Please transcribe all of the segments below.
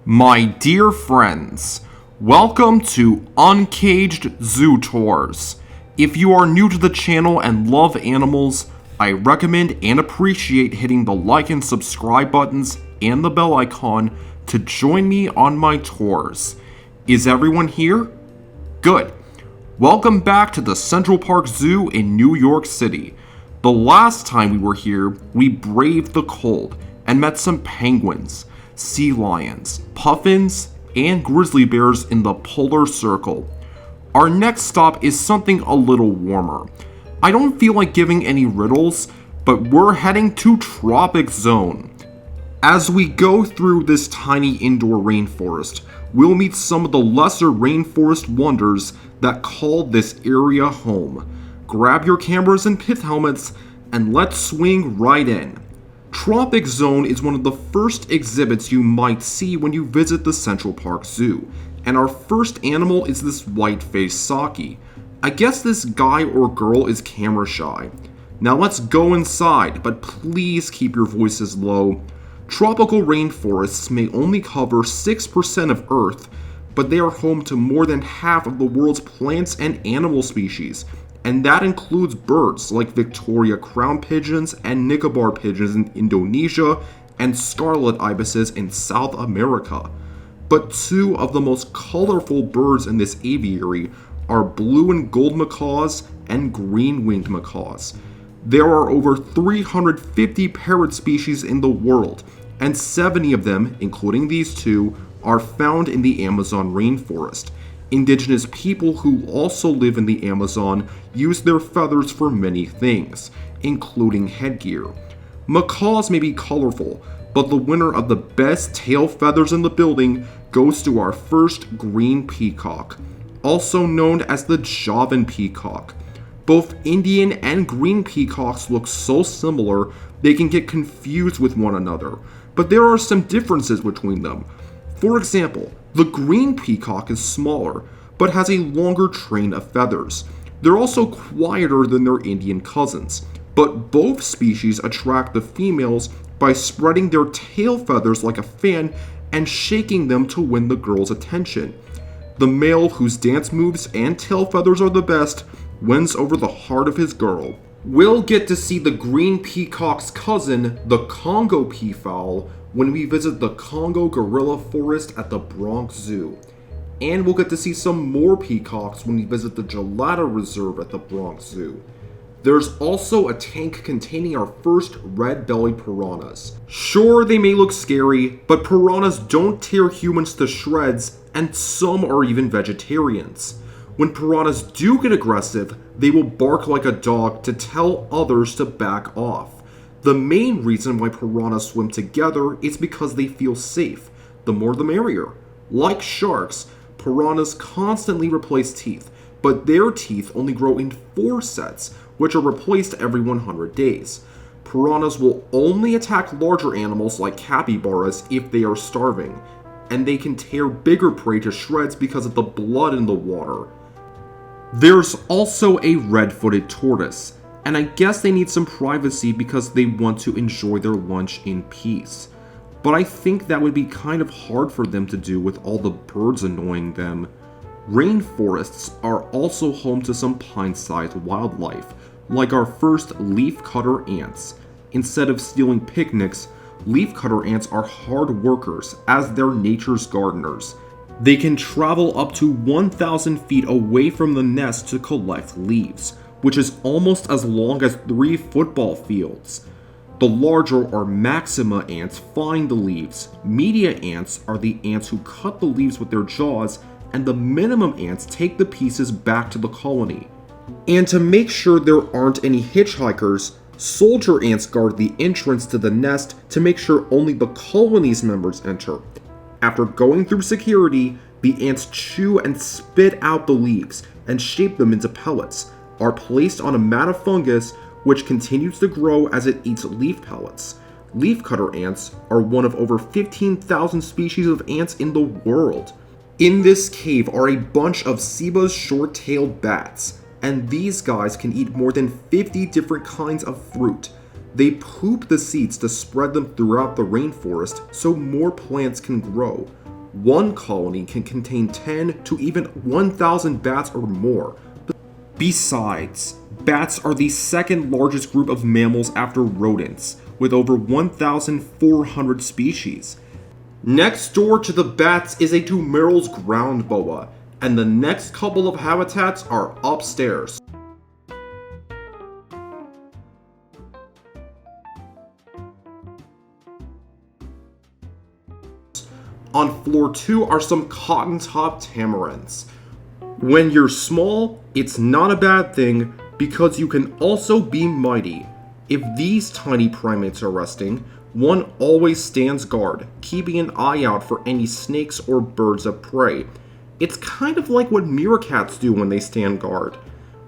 My dear friends, welcome to Uncaged Zootours. If you are new to the channel and love animals, I recommend and appreciate hitting the like and subscribe buttons and the bell icon to join me on my tours. Is everyone here? Good. Welcome back to the Central Park Zoo in New York City. The last time we were here, we braved the cold and met some penguins, sea lions, puffins, and grizzly bears in the polar circle. Our next stop is something a little warmer. I don't feel like giving any riddles, but we're heading to Tropic Zone. As we go through this tiny indoor rainforest, we'll meet some of the lesser rainforest wonders that call this area home. Grab your cameras and pith helmets, and let's swing right in. Tropic Zone is one of the first exhibits you might see when you visit the Central Park Zoo, and our first animal is this white-faced saki. I guess this guy or girl is camera shy. Now let's go inside, but please keep your voices low. Tropical rainforests may only cover 6% of Earth, but they are home to more than half of the world's plants and animal species, and that includes birds like Victoria crown pigeons and Nicobar pigeons in Indonesia and scarlet ibises in South America. But two of the most colorful birds in this aviary are blue and gold macaws and green-winged macaws. There are over 350 parrot species in the world, and 70 of them, including these two, are found in the Amazon rainforest. Indigenous people who also live in the Amazon use their feathers for many things, including headgear. Macaws may be colorful, but the winner of the best tail feathers in the building goes to our first green peacock, also known as the Javan peacock. Both Indian and green peacocks look so similar they can get confused with one another, but there are some differences between them. For example, the green peacock is smaller, but has a longer train of feathers. They're also quieter than their Indian cousins, but both species attract the females by spreading their tail feathers like a fan and shaking them to win the girl's attention. The male, whose dance moves and tail feathers are the best, wins over the heart of his girl. We'll get to see the green peacock's cousin, the Congo peafowl, when we visit the Congo gorilla forest at the Bronx Zoo. And we'll get to see some more peacocks when we visit the Gelato Reserve at the Bronx Zoo. There's also a tank containing our first red-bellied piranhas. Sure, they may look scary, but piranhas don't tear humans to shreds, and some are even vegetarians. When piranhas do get aggressive, they will bark like a dog to tell others to back off. The main reason why piranhas swim together is because they feel safe. The more the merrier. Like sharks, piranhas constantly replace teeth, but their teeth only grow in 4 sets, which are replaced every 100 days. Piranhas will only attack larger animals like capybaras if they are starving, and they can tear bigger prey to shreds because of the blood in the water. There's also a red-footed tortoise, and I guess they need some privacy because they want to enjoy their lunch in peace. But I think that would be kind of hard for them to do with all the birds annoying them. Rainforests are also home to some pine-sized wildlife, like our first leafcutter ants. Instead of stealing picnics, leafcutter ants are hard workers as they're nature's gardeners. They can travel up to 1,000 feet away from the nest to collect leaves, which is almost as long as 3 football fields. The larger or maxima ants find the leaves, media ants are the ants who cut the leaves with their jaws, and the minimum ants take the pieces back to the colony. And to make sure there aren't any hitchhikers, soldier ants guard the entrance to the nest to make sure only the colony's members enter. After going through security, the ants chew and spit out the leaves and shape them into pellets, are placed on a mat of fungus which continues to grow as it eats leaf pellets. Leafcutter ants are one of over 15,000 species of ants in the world. In this cave are a bunch of Seba's short-tailed bats, and these guys can eat more than 50 different kinds of fruit. They poop the seeds to spread them throughout the rainforest so more plants can grow. One colony can contain 10 to even 1,000 bats or more. Besides, bats are the second largest group of mammals after rodents, with over 1,400 species. Next door to the bats is a Dumerril's ground boa, and the next couple of habitats are upstairs. On floor 2 are some cottontoptamarins. When you're small, it's not a bad thing because you can also be mighty. If these tiny primates are resting, one always stands guard, keeping an eye out for any snakes or birds of prey. It's kind of like what meerkats do when they stand guard.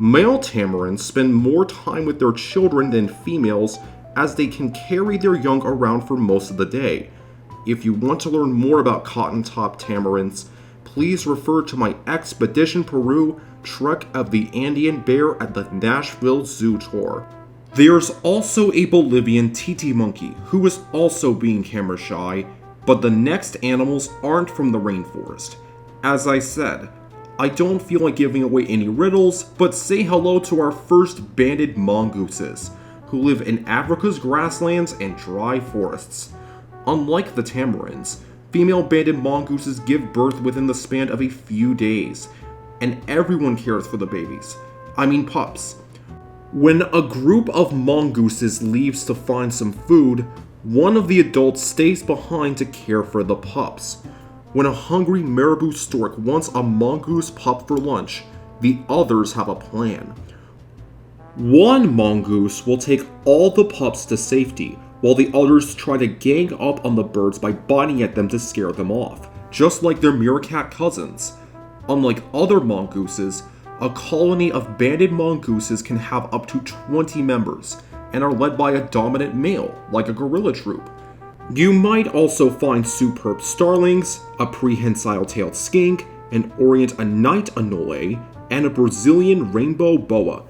Male tamarins spend more time with their children than females, as they can carry their young around for most of the day. If you want to learn more about cottontoptamarins, please refer to my Expedition Peru Trek of the Andean Bear at the Nashville Zoo Tour. There's also a Bolivian titi monkey, who is also being camera shy, but the next animals aren't from the rainforest. As I said, I don't feel like giving away any riddles, but say hello to our first banded mongooses, who live in Africa's grasslands and dry forests. Unlike the tamarins, female banded mongooses give birth within the span of a few days, and everyone cares for the babies. I mean pups. When a group of mongooses leaves to find some food, one of the adults stays behind to care for the pups. When a hungry marabou stork wants a mongoose pup for lunch, the others have a plan. One mongoose will take all the pups to safety, while the others try to gang up on the birds by biting at them to scare them off, just like their meerkat cousins. Unlike other mongooses, a colony of banded mongooses can have up to 20 members, and are led by a dominant male, like a gorilla troop. You might also find superb starlings, a prehensile-tailed skink, an orient night anole, and a Brazilian rainbow boa.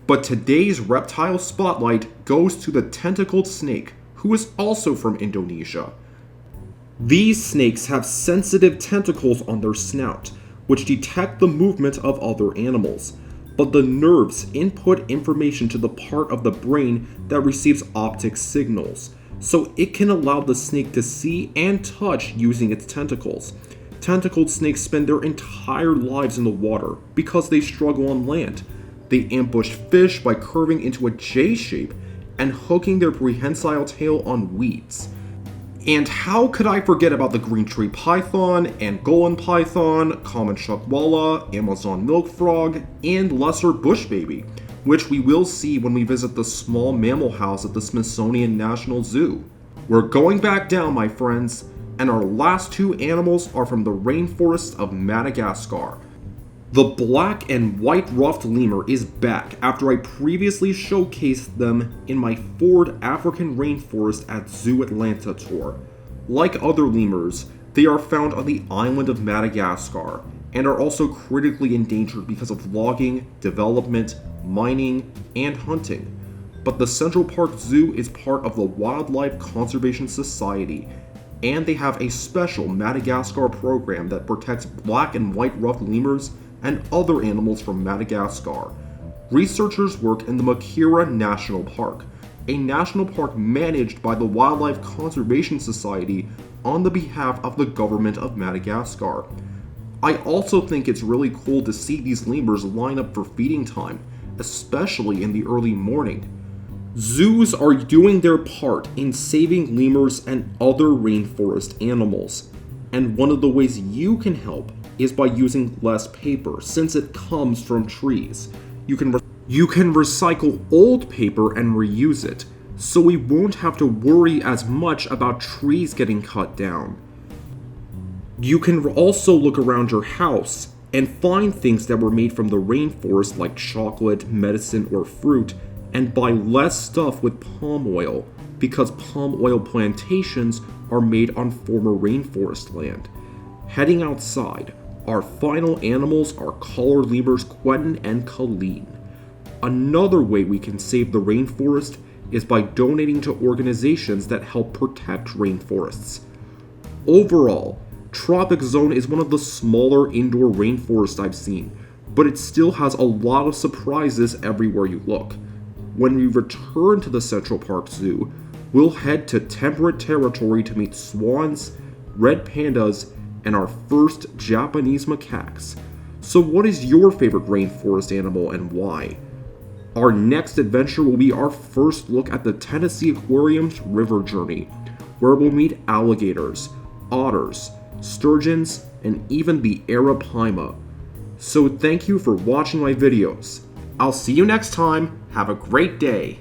But today's reptile spotlight goes to the tentacledsnake, who is also from Indonesia. These snakes have sensitive tentacles on their snout, which detect the movement of other animals, but the nerves input information to the part of the brain that receives optic signals, so it can allow the snake to see and touch using its tentacles. Tentacled snakes spend their entire lives in the water because they struggle on land. They ambush fish by curving into a J shape and hooking their prehensile tail on weeds. And how could I forget about the green tree python, Angolan python, common chuckwalla, Amazon milk frog, and lesser bush baby, which we will see when we visit the small mammal house at the Smithsonian National Zoo. We're going back down, my friends, and our last two animals are from the rainforests of Madagascar. The black and white ruffed lemur is back after I previously showcased them in my Ford African Rainforest at Zoo Atlanta tour. Like other lemurs, they are found on the island of Madagascar and are also critically endangered because of logging, development, mining, and hunting. But the Central Park Zoo is part of the Wildlife Conservation Society, and they have a special Madagascar program that protects black and white ruffed lemurs and other animals from Madagascar. Researchers work in the Makira National Park, a national park managed by the Wildlife Conservation Society on the behalf of the government of Madagascar. I also think it's really cool to see these lemurs line up for feeding time, especially in the early morning. Zoos are doing their part in saving lemurs and other rainforest animals, and one of the ways you can help is by using less paper, since it comes from trees. You can recycle old paper and reuse it, so we won't have to worry as much about trees getting cut down. You can also look around your house and find things that were made from the rainforest like chocolate, medicine, or fruit, and buy less stuff with palm oil, because palm oil plantations are made on former rainforest land. Heading outside, our final animals are collared lemurs Quentin and Colleen. Another way we can save the rainforest is by donating to organizations that help protect rainforests. Overall, Tropic Zone is one of the smaller indoor rainforests I've seen, but it still has a lot of surprises everywhere you look. When we return to the Central Park Zoo, we'll head to temperate territory to meet swans, red pandas, and our first Japanese macaques. So what is your favorite rainforest animal and why? Our next adventure will be our first look at the Tennessee Aquarium's river journey, where we'll meet alligators, otters, sturgeons, and even the arapaima. So thank you for watching my videos. I'll see you next time. Have a great day.